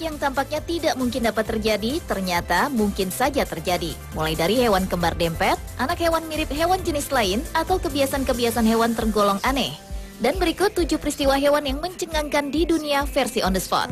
yang tampaknya tidak mungkin dapat terjadi, ternyata mungkin saja terjadi. Mulai dari hewan kembar dempet, anak hewan mirip hewan jenis lain, atau kebiasaan-kebiasaan hewan tergolong aneh. Dan berikut 7 peristiwa hewan yang mencengangkan di dunia versi On The Spot.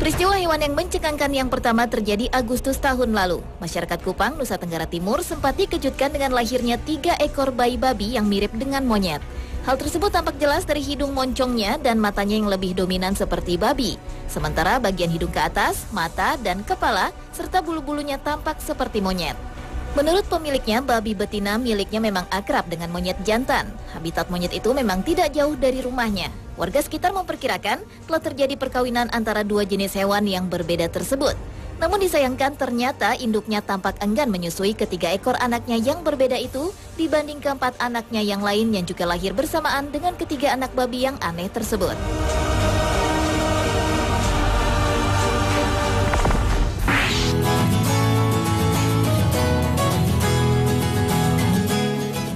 Peristiwa hewan yang mencengangkan yang pertama terjadi Agustus tahun lalu. Masyarakat Kupang, Nusa Tenggara Timur sempat dikejutkan dengan lahirnya 3 ekor bayi babi yang mirip dengan monyet. Hal tersebut tampak jelas dari hidung moncongnya dan matanya yang lebih dominan seperti babi. Sementara bagian hidung ke atas, mata, dan kepala, serta bulu-bulunya tampak seperti monyet. Menurut pemiliknya, babi betina miliknya memang akrab dengan monyet jantan. Habitat monyet itu memang tidak jauh dari rumahnya. Warga sekitar memperkirakan telah terjadi perkawinan antara 2 jenis hewan yang berbeda tersebut. Namun disayangkan ternyata induknya tampak enggan menyusui ketiga ekor anaknya yang berbeda itu dibanding keempat anaknya yang lain yang juga lahir bersamaan dengan ketiga anak babi yang aneh tersebut.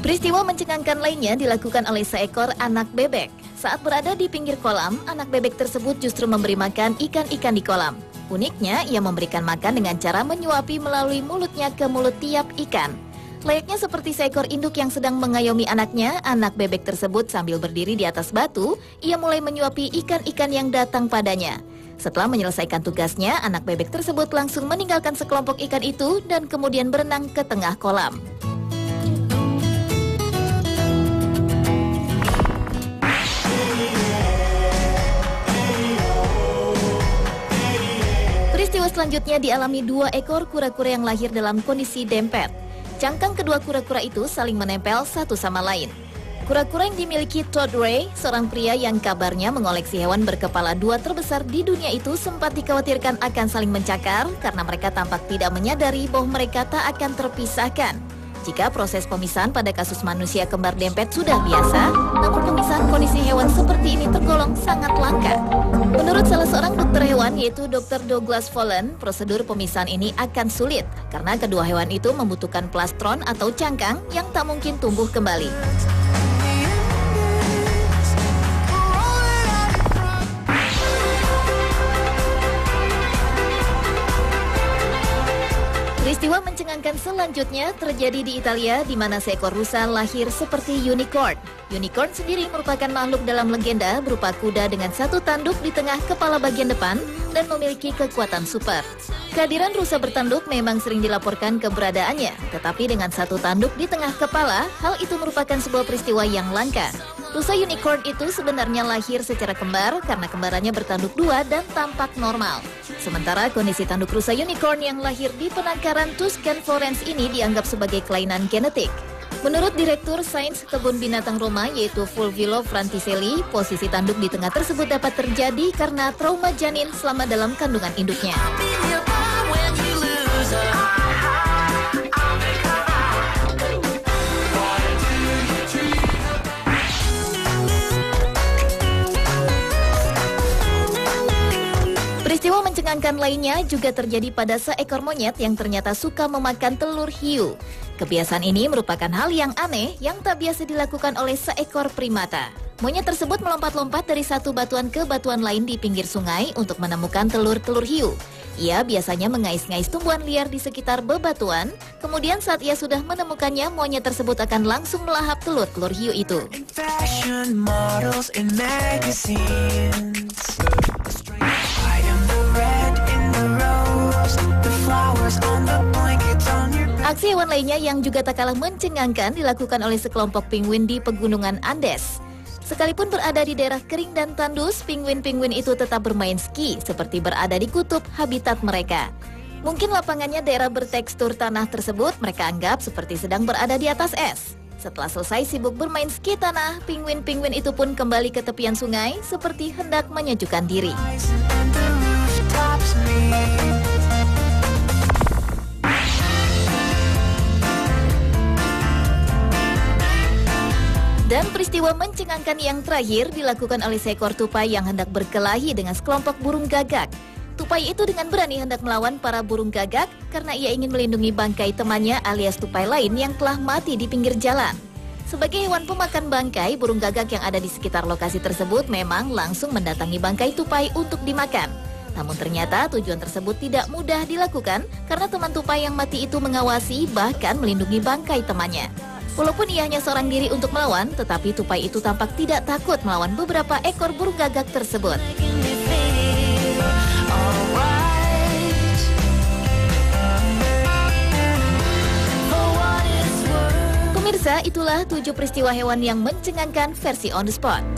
Peristiwa mencengangkan lainnya dilakukan oleh seekor anak bebek. Saat berada di pinggir kolam, anak bebek tersebut justru memberi makan ikan-ikan di kolam. Uniknya, ia memberikan makan dengan cara menyuapi melalui mulutnya ke mulut tiap ikan. Layaknya seperti seekor induk yang sedang mengayomi anaknya, anak bebek tersebut sambil berdiri di atas batu, ia mulai menyuapi ikan-ikan yang datang padanya. Setelah menyelesaikan tugasnya, anak bebek tersebut langsung meninggalkan sekelompok ikan itu dan kemudian berenang ke tengah kolam. Peristiwa selanjutnya dialami 2 ekor kura-kura yang lahir dalam kondisi dempet. Cangkang kedua kura-kura itu saling menempel satu sama lain. Kura-kura yang dimiliki Todd Ray, seorang pria yang kabarnya mengoleksi hewan berkepala 2 terbesar di dunia itu, sempat dikhawatirkan akan saling mencakar karena mereka tampak tidak menyadari bahwa mereka tak akan terpisahkan. Jika proses pemisahan pada kasus manusia kembar dempet sudah biasa, namun pemisahan kondisi hewan seperti ini tergolong sangat langka. Menurut salah seorang dokter hewan yaitu Dr. Douglas Follen, prosedur pemisahan ini akan sulit karena kedua hewan itu membutuhkan plastron atau cangkang yang tak mungkin tumbuh kembali. Peristiwa mencengangkan selanjutnya terjadi di Italia, di mana seekor rusa lahir seperti unicorn. Unicorn sendiri merupakan makhluk dalam legenda berupa kuda dengan 1 tanduk di tengah kepala bagian depan dan memiliki kekuatan super. Kehadiran rusa bertanduk memang sering dilaporkan keberadaannya, tetapi dengan 1 tanduk di tengah kepala, hal itu merupakan sebuah peristiwa yang langka. Rusa unicorn itu sebenarnya lahir secara kembar karena kembarannya bertanduk 2 dan tampak normal. Sementara kondisi tanduk rusa unicorn yang lahir di penangkaran Tuscan Florence ini dianggap sebagai kelainan genetik. Menurut Direktur Sains Kebun Binatang Roma yaitu Fulvio Franticelli, posisi tanduk di tengah tersebut dapat terjadi karena trauma janin selama dalam kandungan induknya. Peristiwa mencengangkan lainnya juga terjadi pada seekor monyet yang ternyata suka memakan telur hiu. Kebiasaan ini merupakan hal yang aneh yang tak biasa dilakukan oleh seekor primata. Monyet tersebut melompat-lompat dari satu batuan ke batuan lain di pinggir sungai untuk menemukan telur-telur hiu. Ia biasanya mengais-ngais tumbuhan liar di sekitar bebatuan, kemudian saat ia sudah menemukannya, monyet tersebut akan langsung melahap telur-telur hiu itu. Aksi hewan lainnya yang juga tak kalah mencengangkan dilakukan oleh sekelompok penguin di pegunungan Andes. Sekalipun berada di daerah kering dan tandus, penguin-penguin itu tetap bermain ski seperti berada di kutub habitat mereka. Mungkin lapangannya daerah bertekstur tanah tersebut mereka anggap seperti sedang berada di atas es. Setelah selesai sibuk bermain ski tanah, penguin-penguin itu pun kembali ke tepian sungai seperti hendak menyejukkan diri. Dan peristiwa mencengangkan yang terakhir dilakukan oleh seekor tupai yang hendak berkelahi dengan sekelompok burung gagak. Tupai itu dengan berani hendak melawan para burung gagak karena ia ingin melindungi bangkai temannya alias tupai lain yang telah mati di pinggir jalan. Sebagai hewan pemakan bangkai, burung gagak yang ada di sekitar lokasi tersebut memang langsung mendatangi bangkai tupai untuk dimakan. Namun ternyata tujuan tersebut tidak mudah dilakukan karena teman tupai yang mati itu mengawasi bahkan melindungi bangkai temannya. Walaupun ia hanya seorang diri untuk melawan, tetapi tupai itu tampak tidak takut melawan beberapa ekor burung gagak tersebut. Pemirsa, itulah 7 peristiwa hewan yang mencengangkan versi On The Spot.